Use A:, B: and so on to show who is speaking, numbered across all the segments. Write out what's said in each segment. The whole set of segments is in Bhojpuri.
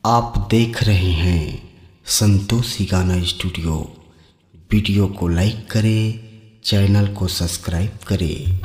A: आप देख रहे हैं संतोषी गाना स्टूडियो। वीडियो को लाइक करें, चैनल को सब्सक्राइब करें।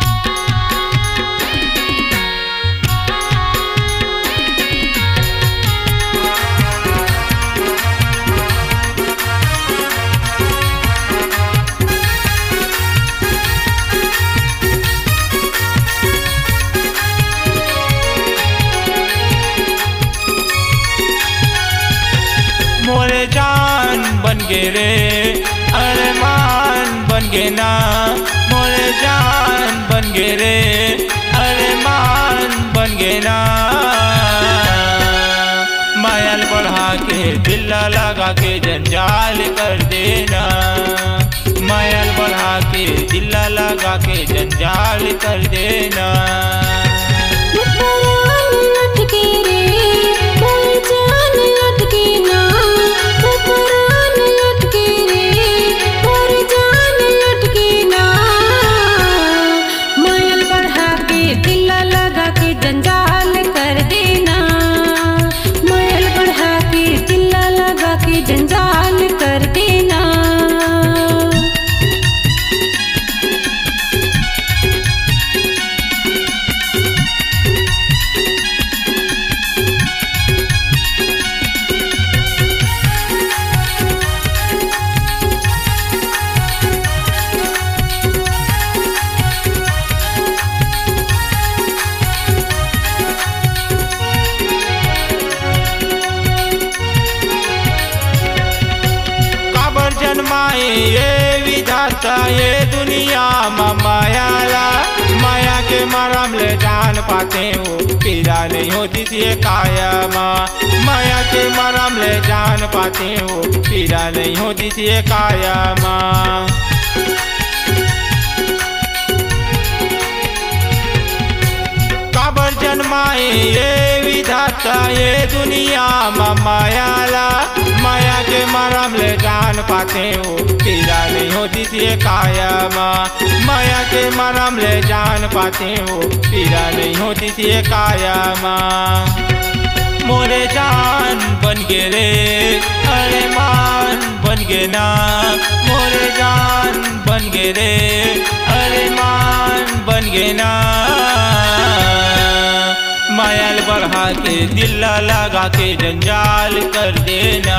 B: मोरे जान बन गे रे अरमान बन गे ना। मोरे जान बन गे रे अरमान बन गे ना। मायल बढ़ा के दिल लगा के जंजाल कर देना। मायल बढ़ा के दिल लगा के जंजाल कर देना।
C: जंजाल कर देना।
B: जन्माए ये विधाता ये दुनिया मायाला। माया के मरम ले जान पाते हो, पीड़ा नहीं होती थी काया माँ। माया के मरम ले जान पाते हो, पीड़ा नहीं होती थी काया माँ। काबर जन्माए ये विधाता ये दुनिया मायाला। माया के मरम ले जान पाते हो, पीड़ा नहीं होती थी काया माँ। माया के मरम ले जान पाते हो, पीड़ा नहीं होती थी काया माँ। मोरे जान बन गे रे अरमान बन गे ना। मोरे जान बन गे रे अरमान बन गे ना। मायल बढ़ा के दिल लगा के जंजाल कर देना।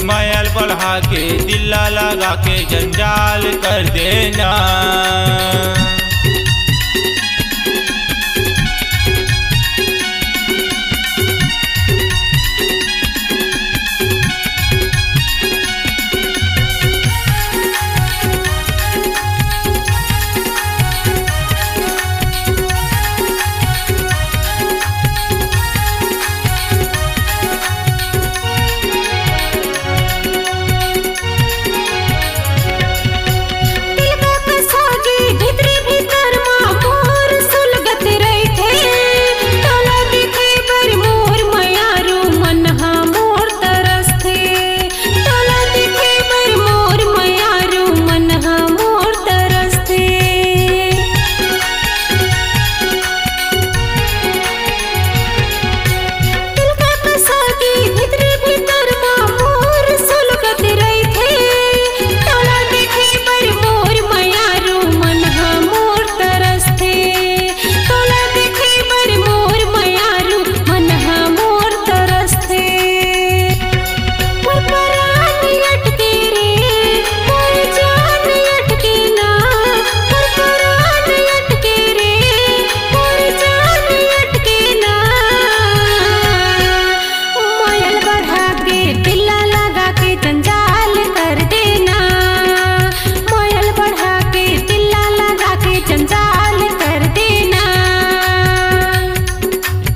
B: मायल बढ़ा के दिल लगा के जंजाल कर देना।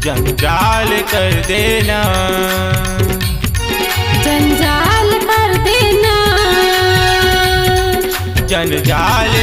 B: जंजाल कर देना। जंजाल कर देना। जंजाल